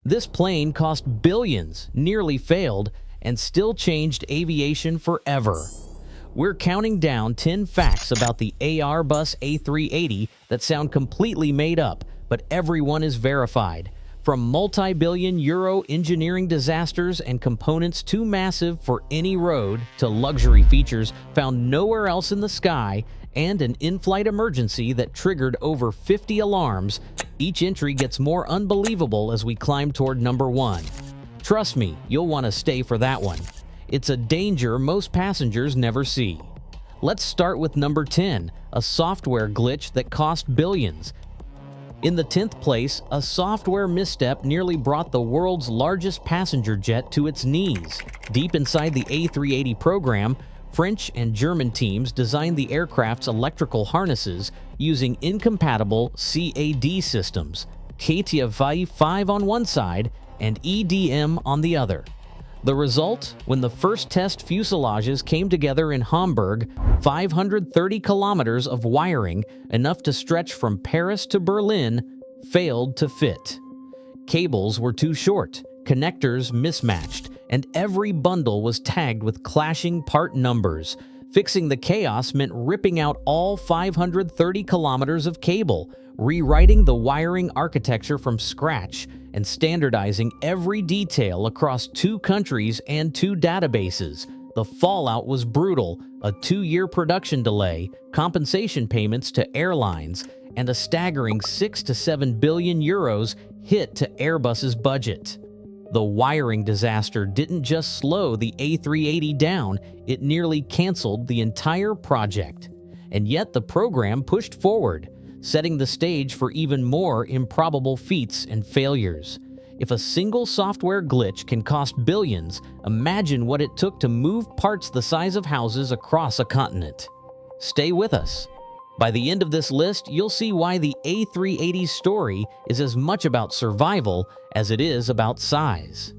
This plane cost billions, nearly failed, and still changed aviation forever. We're counting down 10 facts about the Airbus A380 that sound completely made up, but everyone is verified. From multi-billion euro engineering disasters and components too massive for any road to luxury features found nowhere else in the sky and an in-flight emergency that triggered over 50 alarms, each entry gets more unbelievable as we climb toward number 1. Trust me, you'll want to stay for that one. It's a danger most passengers never see. Let's start with number 10, a software glitch that cost billions. In the 10th place, a software misstep nearly brought the world's largest passenger jet to its knees. Deep inside the A380 program, French and German teams designed the aircraft's electrical harnesses using incompatible CAD systems, CATIA-5 on one side and EDM on the other. The result? When the first test fuselages came together in Hamburg, 530 kilometers of wiring, enough to stretch from Paris to Berlin, failed to fit. Cables were too short, connectors mismatched, and every bundle was tagged with clashing part numbers. Fixing the chaos meant ripping out all 530 kilometers of cable, rewriting the wiring architecture from scratch, and standardizing every detail across 2 countries and 2 databases. The fallout was brutal: a 2-year production delay, compensation payments to airlines, and a staggering 6 to 7 billion euros hit to Airbus's budget. The wiring disaster didn't just slow the A380 down, it nearly canceled the entire project. And yet the program pushed forward, setting the stage for even more improbable feats and failures. If a single software glitch can cost billions, imagine what it took to move parts the size of houses across a continent. Stay with us. By the end of this list, you'll see why the A380's story is as much about survival as it is about size.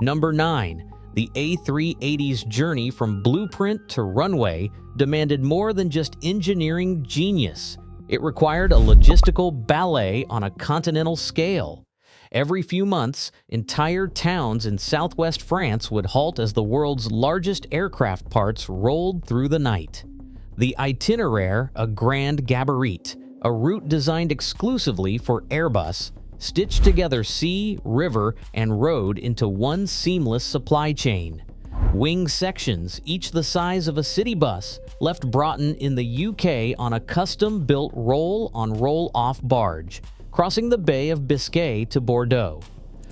Number 9. The A380's journey from blueprint to runway demanded more than just engineering genius. It required a logistical ballet on a continental scale. Every few months, entire towns in southwest France would halt as the world's largest aircraft parts rolled through the night. The Itinéraire, a grand gabarit, a route designed exclusively for Airbus, stitched together sea, river, and road into one seamless supply chain. Wing sections, each the size of a city bus, left Broughton in the UK on a custom-built roll-on roll-off barge, crossing the Bay of Biscay to Bordeaux.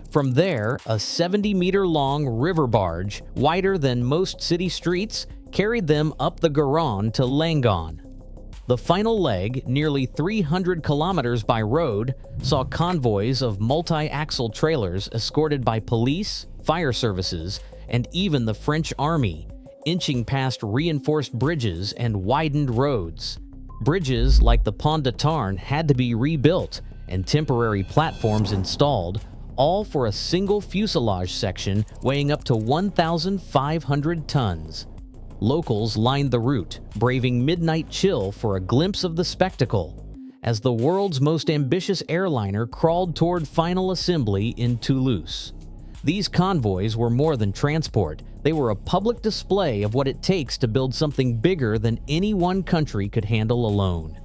From there, a 70-meter-long river barge, wider than most city streets, carried them up the Garonne to Langon. The final leg, nearly 300 kilometers by road, saw convoys of multi-axle trailers escorted by police, fire services, and even the French army, inching past reinforced bridges and widened roads. Bridges like the Pont de Tarn had to be rebuilt and temporary platforms installed, all for a single fuselage section weighing up to 1,500 tons. Locals lined the route, braving midnight chill for a glimpse of the spectacle, as the world's most ambitious airliner crawled toward final assembly in Toulouse. These convoys were more than transport. They were a public display of what it takes to build something bigger than any one country could handle alone.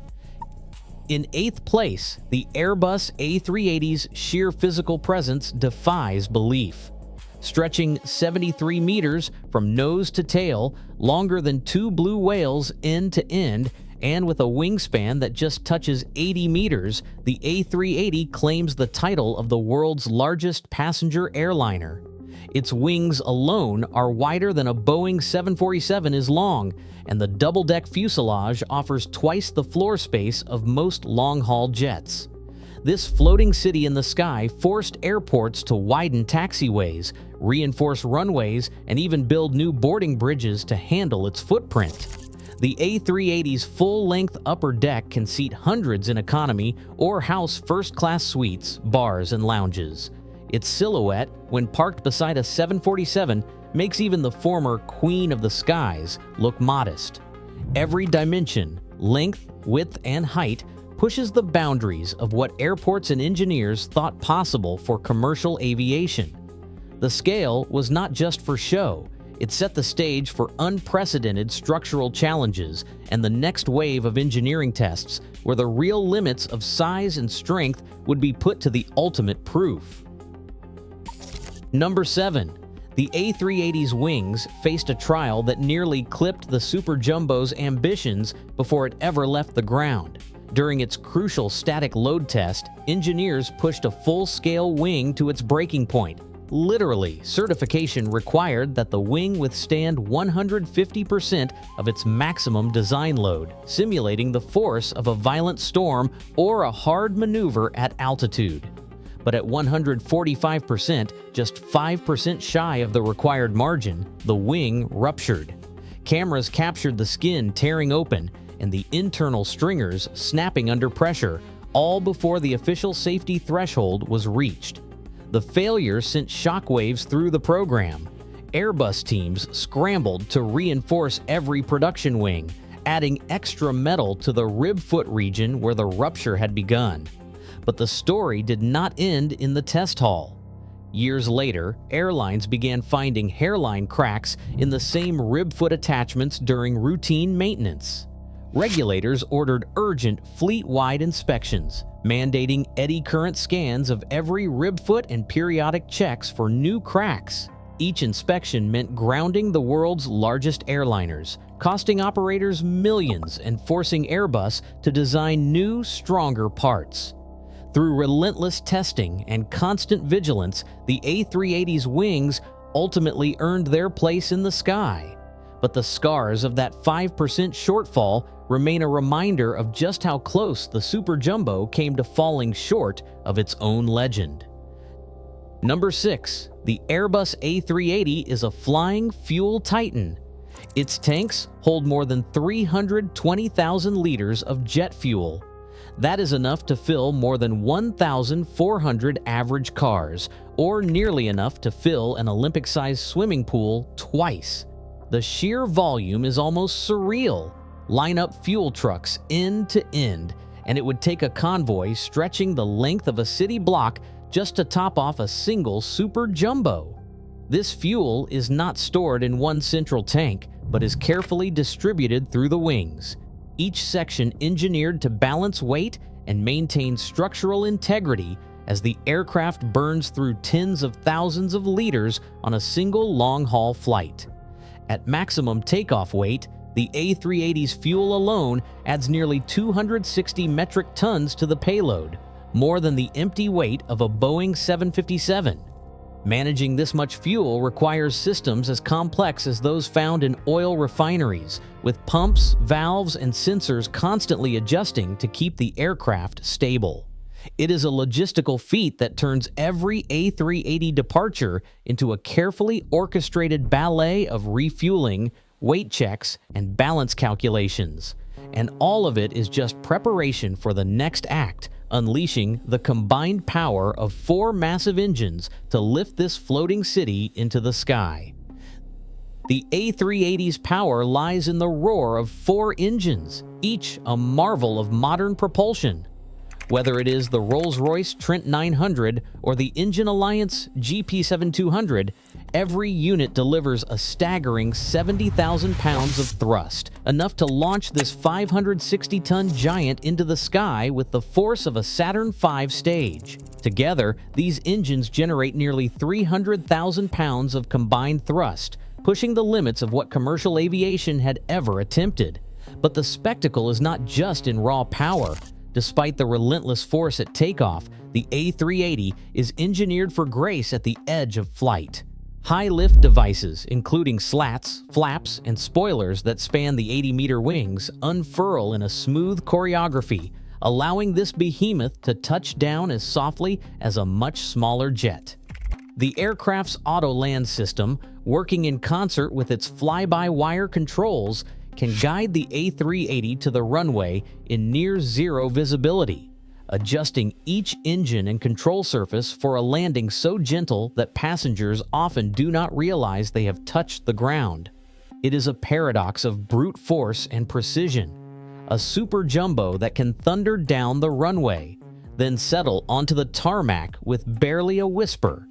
In 8th place, the Airbus A380's sheer physical presence defies belief. Stretching 73 meters from nose to tail, longer than 2 blue whales end to end, and with a wingspan that just touches 80 meters, the A380 claims the title of the world's largest passenger airliner. Its wings alone are wider than a Boeing 747 is long, and the double-deck fuselage offers twice the floor space of most long-haul jets. This floating city in the sky forced airports to widen taxiways, reinforce runways, and even build new boarding bridges to handle its footprint. The A380's full-length upper deck can seat hundreds in economy or house first-class suites, bars, and lounges. Its silhouette, when parked beside a 747, makes even the former Queen of the Skies look modest. Every dimension, length, width, and height, pushes the boundaries of what airports and engineers thought possible for commercial aviation. The scale was not just for show, it set the stage for unprecedented structural challenges and the next wave of engineering tests where the real limits of size and strength would be put to the ultimate proof. Number 7. The A380's wings faced a trial that nearly clipped the Super Jumbo's ambitions before it ever left the ground. During its crucial static load test, engineers pushed a full-scale wing to its breaking point. Literally, certification required that the wing withstand 150% of its maximum design load, simulating the force of a violent storm or a hard maneuver at altitude. But at 145%, just 5% shy of the required margin, the wing ruptured. Cameras captured the skin tearing open and the internal stringers snapping under pressure, all before the official safety threshold was reached. The failure sent shockwaves through the program. Airbus teams scrambled to reinforce every production wing, adding extra metal to the rib foot region where the rupture had begun. But the story did not end in the test hall. Years later, airlines began finding hairline cracks in the same rib foot attachments during routine maintenance. Regulators ordered urgent fleet-wide inspections, mandating eddy current scans of every rib foot and periodic checks for new cracks. Each inspection meant grounding the world's largest airliners, costing operators millions and forcing Airbus to design new, stronger parts. Through relentless testing and constant vigilance, the A380's wings ultimately earned their place in the sky. But the scars of that 5% shortfall remain a reminder of just how close the Super Jumbo came to falling short of its own legend. Number 6. The Airbus A380 is a flying fuel titan. Its tanks hold more than 320,000 liters of jet fuel. That is enough to fill more than 1,400 average cars, or nearly enough to fill an Olympic-sized swimming pool twice. The sheer volume is almost surreal. Line up fuel trucks end to end, and it would take a convoy stretching the length of a city block just to top off a single Super Jumbo. This fuel is not stored in one central tank, but is carefully distributed through the wings. Each section engineered to balance weight and maintain structural integrity as the aircraft burns through tens of thousands of liters on a single long-haul flight. At maximum takeoff weight, the A380's fuel alone adds nearly 260 metric tons to the payload, more than the empty weight of a Boeing 757. Managing this much fuel requires systems as complex as those found in oil refineries, with pumps, valves, and sensors constantly adjusting to keep the aircraft stable. It is a logistical feat that turns every A380 departure into a carefully orchestrated ballet of refueling, weight checks, and balance calculations. And all of it is just preparation for the next act, unleashing the combined power of 4 massive engines to lift this floating city into the sky. The A380's power lies in the roar of 4 engines, each a marvel of modern propulsion. Whether it is the Rolls-Royce Trent 900 or the Engine Alliance GP7200, every unit delivers a staggering 70,000 pounds of thrust, enough to launch this 560-ton giant into the sky with the force of a Saturn V stage. Together, these engines generate nearly 300,000 pounds of combined thrust, pushing the limits of what commercial aviation had ever attempted. But the spectacle is not just in raw power. Despite the relentless force at takeoff, the A380 is engineered for grace at the edge of flight. High-lift devices, including slats, flaps, and spoilers that span the 80-meter wings, unfurl in a smooth choreography, allowing this behemoth to touch down as softly as a much smaller jet. The aircraft's auto-land system, working in concert with its fly-by-wire controls, can guide the A380 to the runway in near-zero visibility, adjusting each engine and control surface for a landing so gentle that passengers often do not realize they have touched the ground. It is a paradox of brute force and precision. a super jumbo that can thunder down the runway, then settle onto the tarmac with barely a whisper.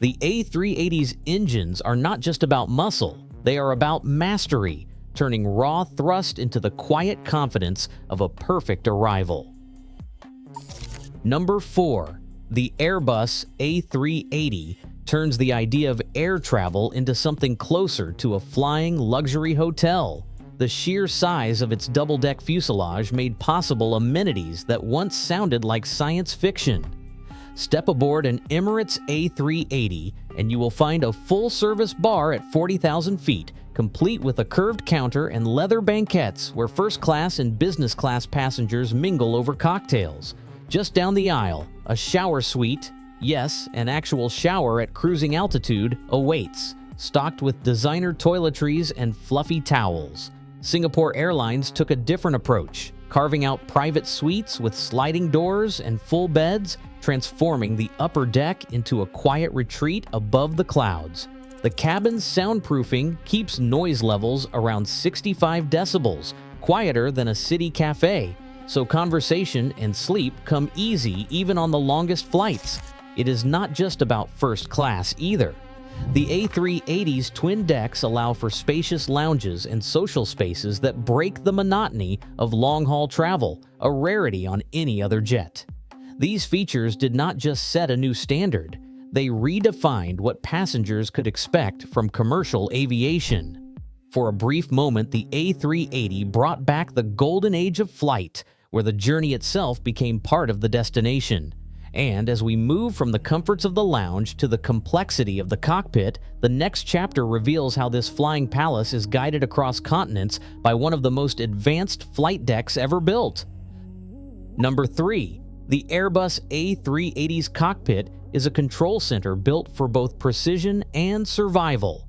The A380's engines are not just about muscle, they are about mastery, turning raw thrust into the quiet confidence of a perfect arrival. Number 4. The Airbus A380 turns the idea of air travel into something closer to a flying luxury hotel. The sheer size of its double-deck fuselage made possible amenities that once sounded like science fiction. Step aboard an Emirates A380 and you will find a full-service bar at 40,000 feet, complete with a curved counter and leather banquettes where first-class and business-class passengers mingle over cocktails. Just down the aisle, a shower suite, yes, an actual shower at cruising altitude, awaits, stocked with designer toiletries and fluffy towels. Singapore Airlines took a different approach, carving out private suites with sliding doors and full beds, transforming the upper deck into a quiet retreat above the clouds. The cabin's soundproofing keeps noise levels around 65 decibels, quieter than a city cafe, so conversation and sleep come easy even on the longest flights. It is not just about first class either. The A380's twin decks allow for spacious lounges and social spaces that break the monotony of long-haul travel, a rarity on any other jet. These features did not just set a new standard, they redefined what passengers could expect from commercial aviation. For a brief moment, the A380 brought back the golden age of flight, where the journey itself became part of the destination. And as we move from the comforts of the lounge to the complexity of the cockpit, the next chapter reveals how this flying palace is guided across continents by one of the most advanced flight decks ever built. Number 3. The Airbus A380's cockpit is a control center built for both precision and survival.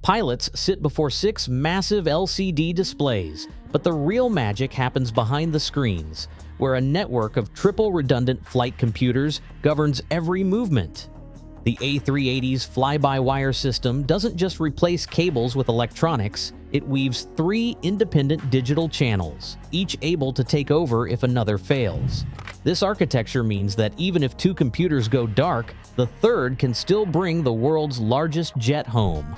Pilots sit before 6 massive LCD displays, but the real magic happens behind the screens, where a network of triple redundant flight computers governs every movement. The A380's fly-by-wire system doesn't just replace cables with electronics, it weaves 3 independent digital channels, each able to take over if another fails. This architecture means that even if 2 computers go dark, the third can still bring the world's largest jet home.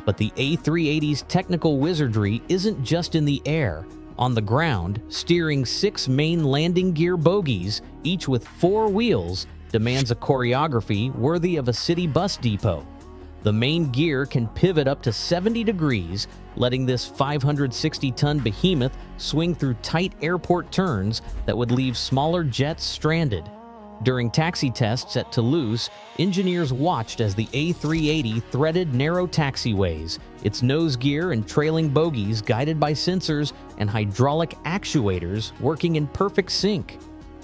But the A380's technical wizardry isn't just in the air. On the ground, steering 6 main landing gear bogies, each with 4 wheels, demands a choreography worthy of a city bus depot. The main gear can pivot up to 70 degrees, letting this 560-ton behemoth swing through tight airport turns that would leave smaller jets stranded. During taxi tests at Toulouse, engineers watched as the A380 threaded narrow taxiways, its nose gear and trailing bogies guided by sensors and hydraulic actuators working in perfect sync.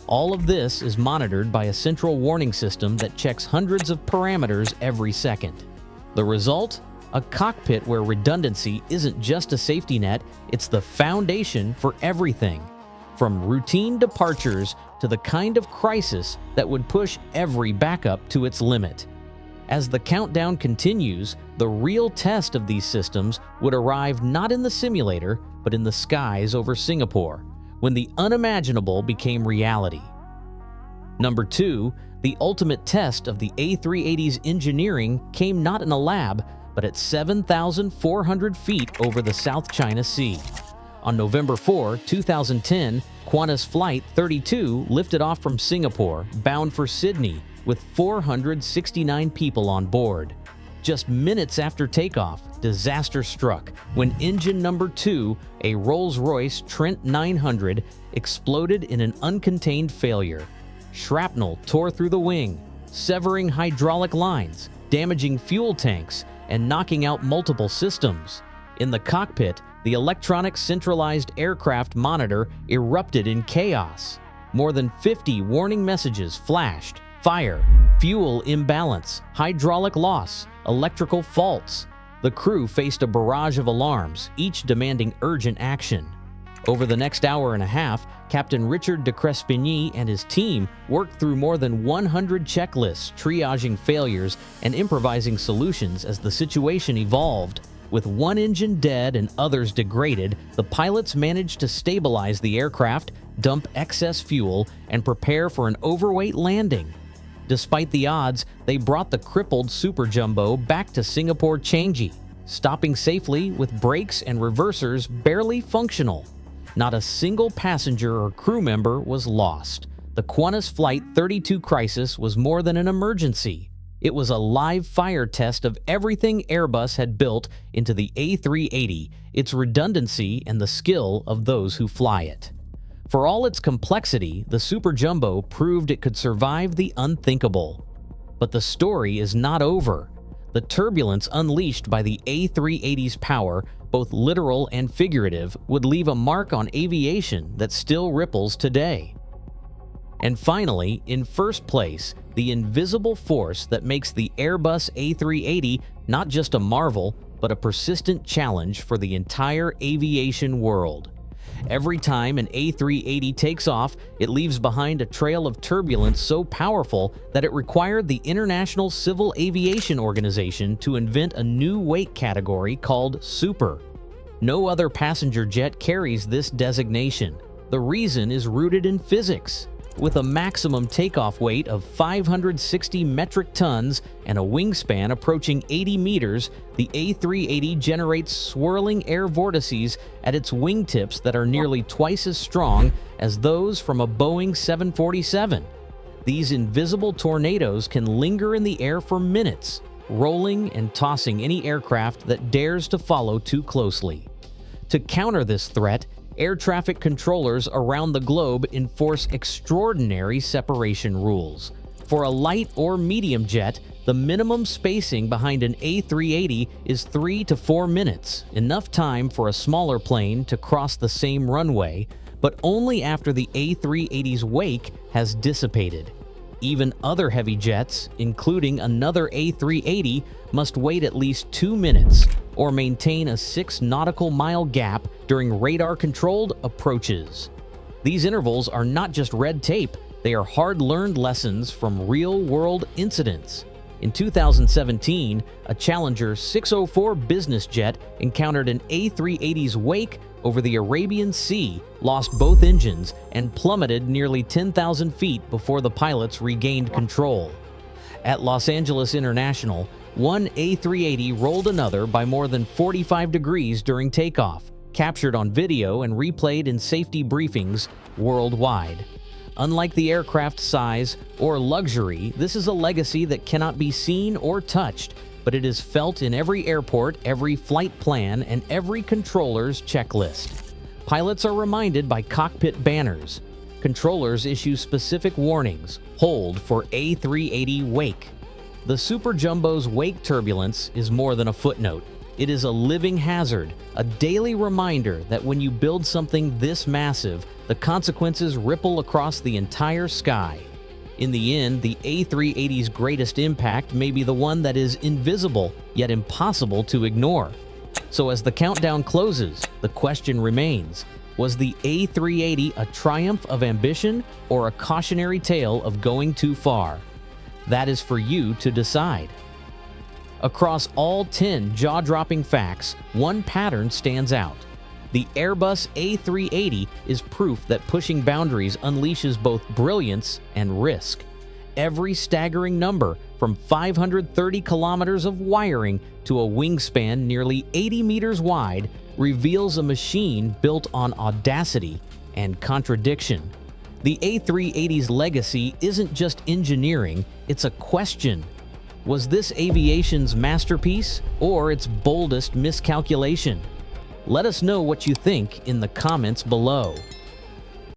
All of this is monitored by a central warning system that checks hundreds of parameters every second. The result? A cockpit where redundancy isn't just a safety net, it's the foundation for everything. From routine departures to the kind of crisis that would push every backup to its limit. As the countdown continues, the real test of these systems would arrive not in the simulator, but in the skies over Singapore, when the unimaginable became reality. Number 2, the ultimate test of the A380's engineering came not in a lab, but at 7,400 feet over the South China Sea. On November 4, 2010, Qantas Flight 32 lifted off from Singapore, bound for Sydney, with 469 people on board. Just minutes after takeoff, disaster struck when engine number 2, a Rolls-Royce Trent 900, exploded in an uncontained failure. Shrapnel tore through the wing, severing hydraulic lines, damaging fuel tanks, and knocking out multiple systems. In the cockpit, the electronic centralized aircraft monitor erupted in chaos. More than 50 warning messages flashed: fire, fuel imbalance, hydraulic loss, electrical faults. The crew faced a barrage of alarms, each demanding urgent action. Over the next hour and a half, Captain Richard de Crespigny and his team worked through more than 100 checklists, triaging failures and improvising solutions as the situation evolved. With one engine dead and others degraded, the pilots managed to stabilize the aircraft, dump excess fuel, and prepare for an overweight landing. Despite the odds, they brought the crippled Super Jumbo back to Singapore Changi, stopping safely with brakes and reversers barely functional. Not a single passenger or crew member was lost. The Qantas Flight 32 crisis was more than an emergency. It was a live fire test of everything Airbus had built into the A380, its redundancy and the skill of those who fly it. For all its complexity, the Super Jumbo proved it could survive the unthinkable. But the story is not over. The turbulence unleashed by the A380's power, both literal and figurative, would leave a mark on aviation that still ripples today. And finally, in first place, the invisible force that makes the Airbus A380 not just a marvel, but a persistent challenge for the entire aviation world. Every time an A380 takes off, it leaves behind a trail of turbulence so powerful that it required the International Civil Aviation Organization to invent a new weight category called Super. No other passenger jet carries this designation. The reason is rooted in physics. With a maximum takeoff weight of 560 metric tons and a wingspan approaching 80 meters, the A380 generates swirling air vortices at its wingtips that are nearly twice as strong as those from a Boeing 747. These invisible tornadoes can linger in the air for minutes, rolling and tossing any aircraft that dares to follow too closely. To counter this threat, air traffic controllers around the globe enforce extraordinary separation rules. For a light or medium jet, the minimum spacing behind an A380 is 3 to 4 minutes, enough time for a smaller plane to cross the same runway, but only after the A380's wake has dissipated. Even other heavy jets, including another A380, must wait at least 2 minutes or maintain a 6 nautical mile gap during radar-controlled approaches. These intervals are not just red tape, they are hard-learned lessons from real-world incidents. In 2017, a Challenger 604 business jet encountered an A380's wake over the Arabian Sea, lost both engines, and plummeted nearly 10,000 feet before the pilots regained control. At Los Angeles International, one A380 rolled another by more than 45 degrees during takeoff, captured on video and replayed in safety briefings worldwide. Unlike the aircraft's size or luxury, this is a legacy that cannot be seen or touched, but it is felt in every airport, every flight plan, and every controller's checklist. Pilots are reminded by cockpit banners. Controllers issue specific warnings. Hold for A380 wake. The Super Jumbo's wake turbulence is more than a footnote. It is a living hazard, a daily reminder that when you build something this massive, the consequences ripple across the entire sky. In the end, the A380's greatest impact may be the one that is invisible, yet impossible to ignore. So as the countdown closes, the question remains, was the A380 a triumph of ambition or a cautionary tale of going too far? That is for you to decide. Across all 10 jaw-dropping facts, one pattern stands out. The Airbus A380 is proof that pushing boundaries unleashes both brilliance and risk. Every staggering number, from 530 kilometers of wiring to a wingspan nearly 80 meters wide, reveals a machine built on audacity and contradiction. The A380's legacy isn't just engineering, it's a question. Was this aviation's masterpiece or its boldest miscalculation? Let us know what you think in the comments below.